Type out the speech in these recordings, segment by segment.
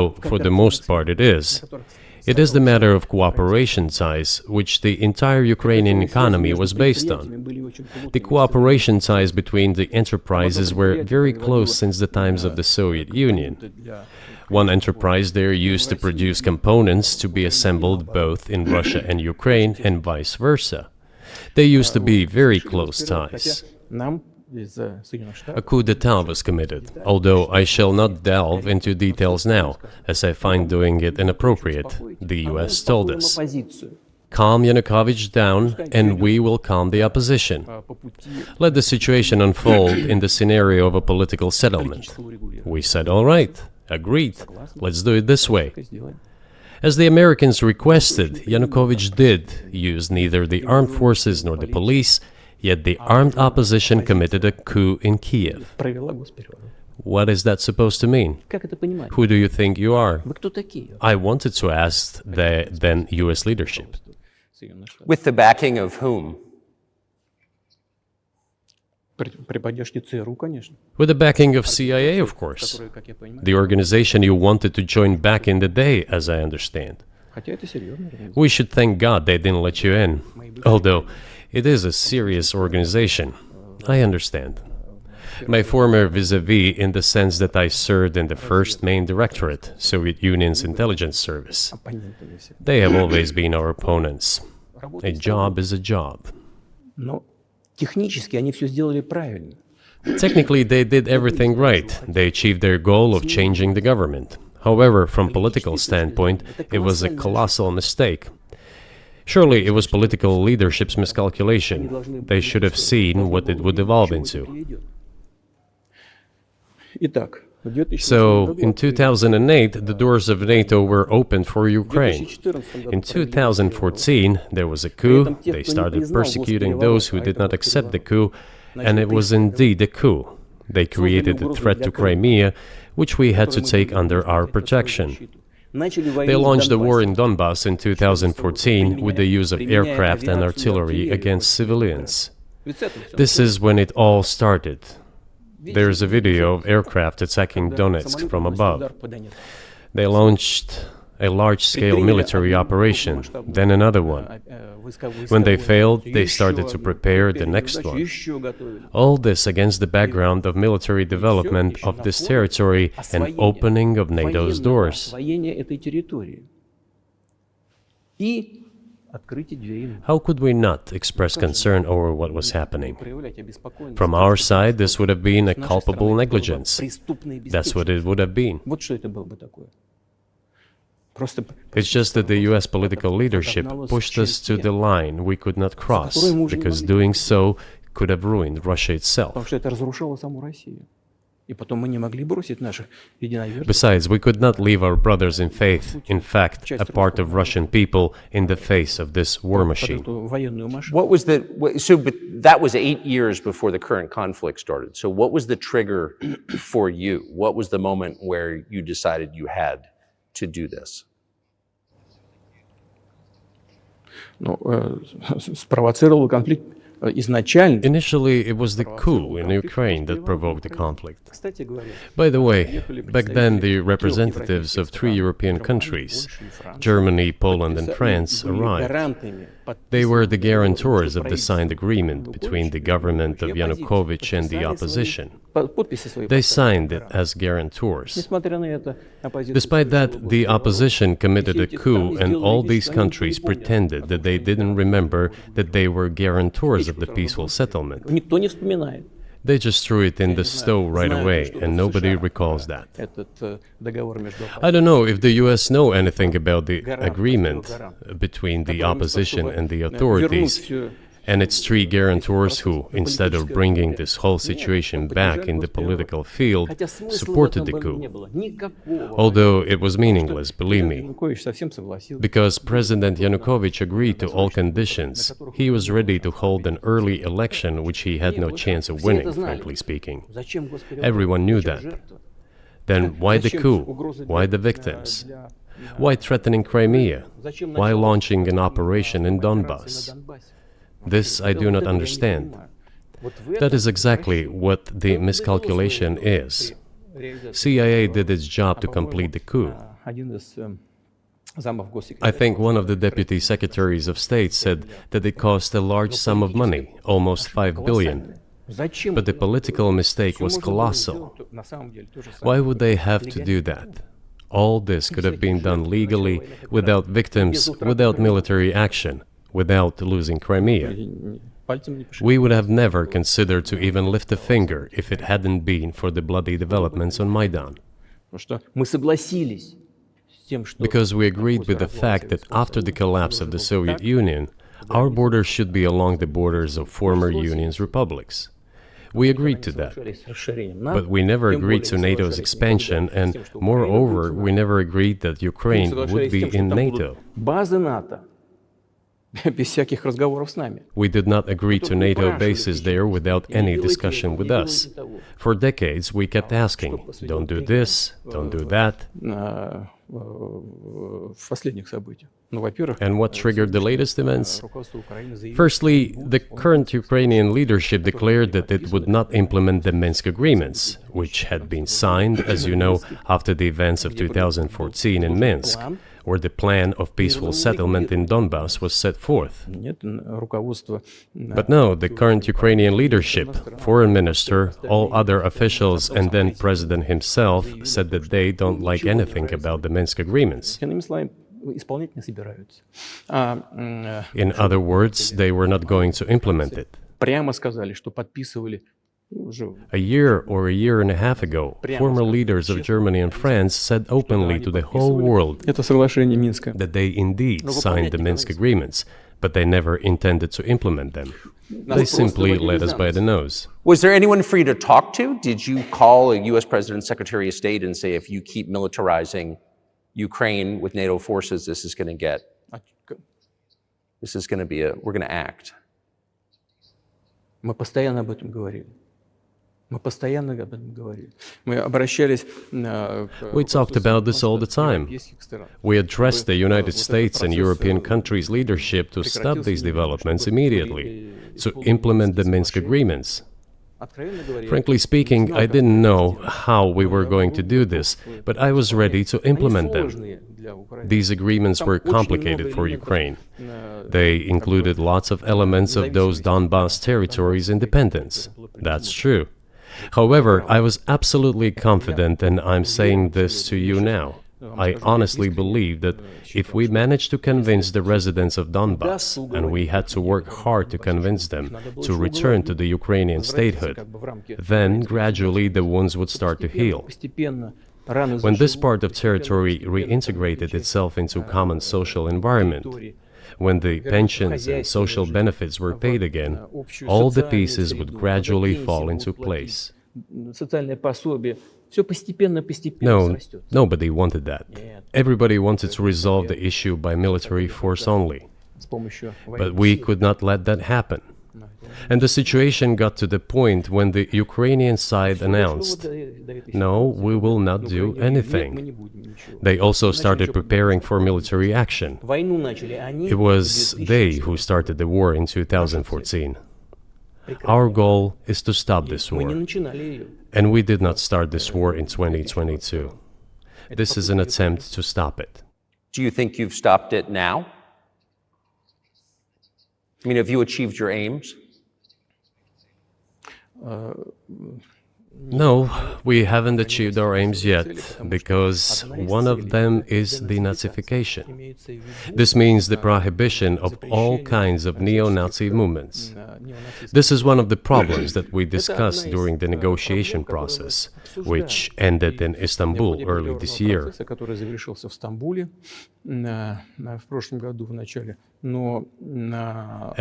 For the most part it is. It is the matter of cooperation ties, which the entire Ukrainian economy was based on. The cooperation ties between the enterprises were very close since the times of the Soviet Union. One enterprise there used to produce components to be assembled both in Russia and Ukraine and vice versa. They used to be very close ties. A coup d'etat was committed, although I shall not delve into details now, as I find doing it inappropriate, the US told us. Calm Yanukovych down, and we will calm the opposition. Let the situation unfold in the scenario of a political settlement. We said, all right, agreed, let's do it this way. As the Americans requested, Yanukovych did use neither the armed forces nor the police, yet the armed opposition committed a coup in Kiev. What is that supposed to mean? Who do you think you are? I wanted to ask the then US leadership. With the backing of whom? With the backing of CIA, of course. The organization you wanted to join back in the day, as I understand. We should thank God they didn't let you in. Although, it is a serious organization. I understand. My former vis-a-vis in the sense that I served in the first main directorate, Soviet Union's intelligence service. They have always been our opponents. A job is a job. Technically, they did everything right. They achieved their goal of changing the government. However, from political standpoint, it was a colossal mistake. Surely it was political leadership's miscalculation. They should have seen what it would evolve into. So, in 2008, the doors of NATO were opened for Ukraine. In 2014, there was a coup. They started persecuting those who did not accept the coup, and it was indeed a coup. They created a threat to Crimea, which we had to take under our protection. They launched a war in Donbass in 2014 with the use of aircraft and artillery against civilians. This is when it all started. There is a video of aircraft attacking Donetsk from above. They launched a large-scale military operation, then another one. When they failed, they started to prepare the next one. All this against the background of military development of this territory and opening of NATO's doors. How could we not express concern over what was happening? From our side, this would have been a culpable negligence. That's what it would have been. It's just that the US political leadership pushed us to the line we could not cross, because doing so could have ruined Russia itself. Besides, we could not leave our brothers in faith, in fact, a part of Russian people, in the face of this war machine. But that was 8 years before the current conflict started. So what was the trigger for you? What was the moment where you decided you had to do this? Initially, it was the coup in Ukraine that provoked the conflict. By the way, back then the representatives of 3 European countries, Germany, Poland and France, arrived. They were the guarantors of the signed agreement between the government of Yanukovych and the opposition. They signed it as guarantors. Despite that, the opposition committed a coup, and all these countries pretended that they didn't remember that they were guarantors of the peaceful settlement. They just threw it in the stove right away, and nobody recalls that. I don't know if the US know anything about the agreement between the opposition and the authorities, and its 3 guarantors who, instead of bringing this whole situation back in the political field, supported the coup. Although it was meaningless, believe me, because President Yanukovych agreed to all conditions. He was ready to hold an early election, which he had no chance of winning, frankly speaking. Everyone knew that. Then why the coup? Why the victims? Why threatening Crimea? Why launching an operation in Donbass? This I do not understand. That is exactly what the miscalculation is. CIA did its job to complete the coup. I think one of the deputy secretaries of state said that it cost a large sum of money, almost 5 billion. But the political mistake was colossal. Why would they have to do that? All this could have been done legally, without victims, without military action, without losing Crimea. We would have never considered to even lift a finger if it hadn't been for the bloody developments on Maidan. Because we agreed with the fact that after the collapse of the Soviet Union, our borders should be along the borders of former Union's republics. We agreed to that. But we never agreed to NATO's expansion, and moreover, we never agreed that Ukraine would be in NATO. We did not agree to NATO bases there without any discussion with us. For decades, we kept asking, don't do this, don't do that. And what triggered the latest events? Firstly, the current Ukrainian leadership declared that it would not implement the Minsk agreements, which had been signed, as you know, after the events of 2014 in Minsk, where the plan of peaceful settlement in Donbass was set forth. But no, the current Ukrainian leadership, foreign minister, all other officials, and then president himself said that they don't like anything about the Minsk agreements. In other words, they were not going to implement it. A year or a year and a half ago, former leaders of Germany and France said openly to the whole world that they indeed signed the Minsk agreements, but they never intended to implement them. They simply led us by the nose. Was there anyone for you to talk to? Did you call a U.S. President, Secretary of State and say, if you keep militarizing Ukraine with NATO forces, this is going to we're going to act? We talked about this all the time. We addressed the United States and European countries' leadership to stop these developments immediately, to implement the Minsk agreements. Frankly speaking, I didn't know how we were going to do this, but I was ready to implement them. These agreements were complicated for Ukraine. They included lots of elements of those Donbass territories' independence. That's true. However, I was absolutely confident, and I'm saying this to you now. I honestly believe that if we managed to convince the residents of Donbass, and we had to work hard to convince them to return to the Ukrainian statehood, then gradually the wounds would start to heal. When this part of territory reintegrated itself into common social environment, when the pensions and social benefits were paid again, all the pieces would gradually fall into place. No, nobody wanted that. Everybody wanted to resolve the issue by military force only. But we could not let that happen. And the situation got to the point when the Ukrainian side announced, no, we will not do anything. They also started preparing for military action. It was they who started the war in 2014. Our goal is to stop this war. And we did not start this war in 2022. This is an attempt to stop it. Do you think you've stopped it now? I mean, have you achieved your aims? No, we haven't achieved our aims yet, because one of them is denazification. This means the prohibition of all kinds of neo-Nazi movements. This is one of the problems that we discussed during the negotiation process, which ended in Istanbul early this year.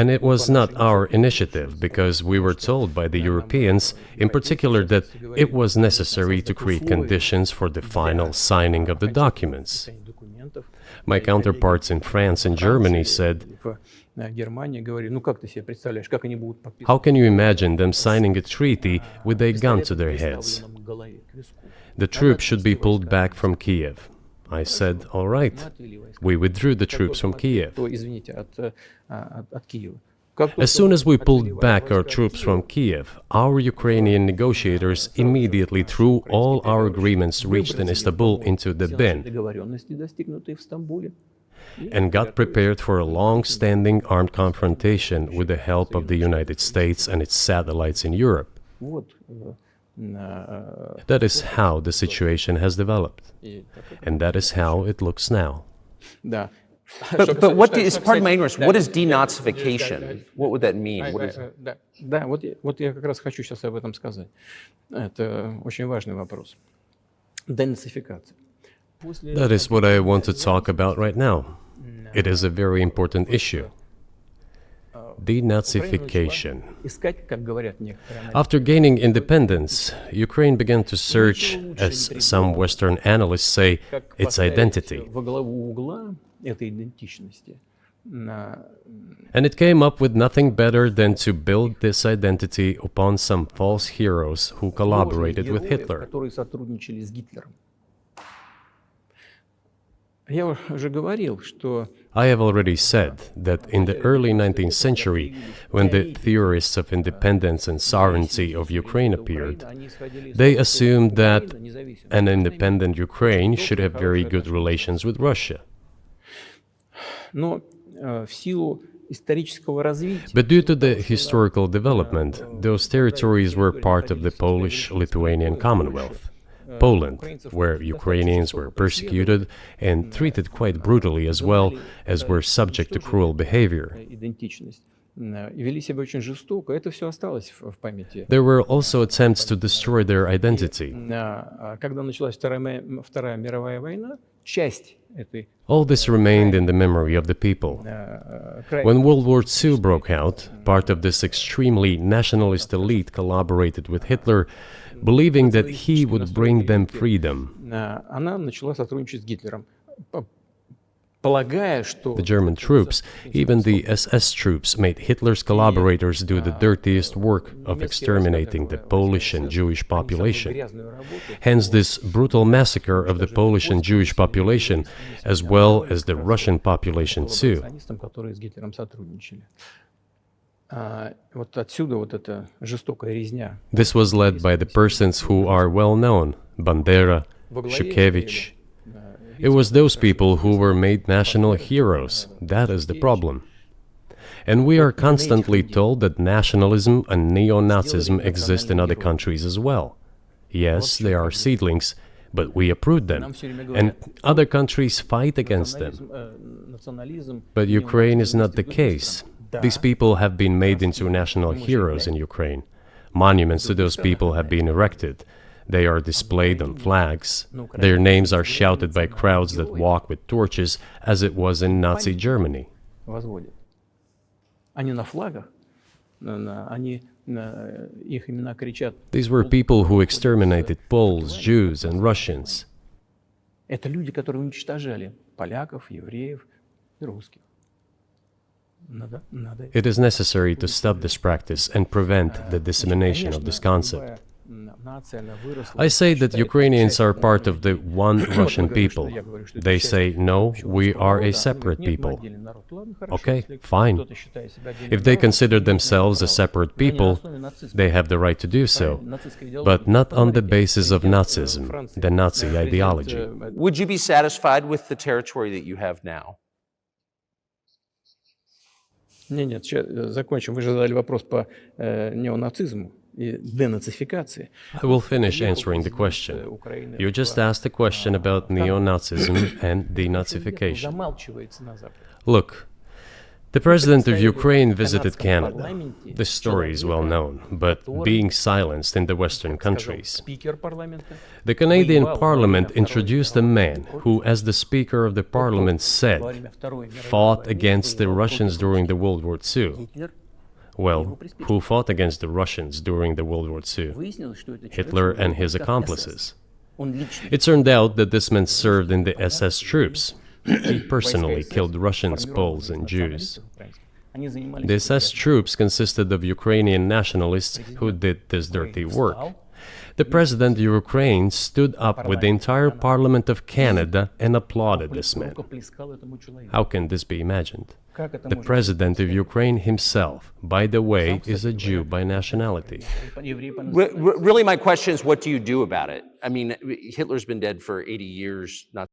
And it was not our initiative, because we were told by the Europeans, in particular, that it was necessary to create conditions for the final signing of the documents. My counterparts in France and Germany said, how can you imagine them signing a treaty with a gun to their heads? The troops should be pulled back from Kiev. I said, all right. We withdrew the troops from Kiev. As soon as we pulled back our troops from Kiev, our Ukrainian negotiators immediately threw all our agreements reached in Istanbul into the bin and got prepared for a long-standing armed confrontation with the help of the United States and its satellites in Europe. That is how the situation has developed, and that is how it looks now. But what is, pardon my ignorance, what is denazification? What would that mean? What is... Да, вот я как раз хочу сейчас об этом сказать. Это очень важный вопрос. Денацификация. That is what I want to talk about right now. It is a very important issue. Denazification. After gaining independence, Ukraine began to search, as some Western analysts say, its identity. And it came up with nothing better than to build this identity upon some false heroes who collaborated with Hitler. I have already said that in the early 19th century, when the theorists of independence and sovereignty of Ukraine appeared, they assumed that an independent Ukraine should have very good relations with Russia. But due to the historical development, those territories were part of the Polish-Lithuanian Commonwealth. Poland, where Ukrainians were persecuted and treated quite brutally as well as were subject to cruel behavior. There were also attempts to destroy their identity. All this remained in the memory of the people. When World War II broke out, part of this extremely nationalist elite collaborated with Hitler, believing that he would bring them freedom. The German troops, even the SS troops, made Hitler's collaborators do the dirtiest work of exterminating the Polish and Jewish population. Hence this brutal massacre of the Polish and Jewish population, as well as the Russian population too. This was led by the persons who are well known, Bandera, Shukevich. It was those people who were made national heroes. That is the problem. And we are constantly told that nationalism and neo-Nazism exist in other countries as well. Yes, they are seedlings, but we uproot them, and other countries fight against them. But Ukraine is not the case. These people have been made into national heroes in Ukraine. Monuments to those people have been erected. They are displayed on flags. Their names are shouted by crowds that walk with torches, as it was in Nazi Germany. These were people who exterminated Poles, Jews, and Russians. It is necessary to stop this practice and prevent the dissemination of this concept. I say that Ukrainians are part of the one Russian people. They say, no, we are a separate people. Okay, fine. If they consider themselves a separate people, they have the right to do so, but not on the basis of Nazism, the Nazi ideology. Would you be satisfied with the territory that you have now? Нет, сейчас закончим. Вы же задали вопрос по неонацизму и денацификации. I will finish answering the question. You just asked a question about neo-Nazism and denazification. Look, the president of Ukraine visited Canada. This story is well known, but being silenced in the Western countries. The Canadian Parliament introduced a man who, as the Speaker of the Parliament said, fought against the Russians during the World War II. Well, who fought against the Russians during the World War II? Hitler and his accomplices. It turned out that this man served in the SS troops. He personally killed Russians, Poles, and Jews. The SS troops consisted of Ukrainian nationalists who did this dirty work. The president of Ukraine stood up with the entire Parliament of Canada and applauded this man. How can this be imagined? The president of Ukraine himself, by the way, is a Jew by nationality. Really, my question is, what do you do about it? I mean, Hitler's been dead for 80 years, not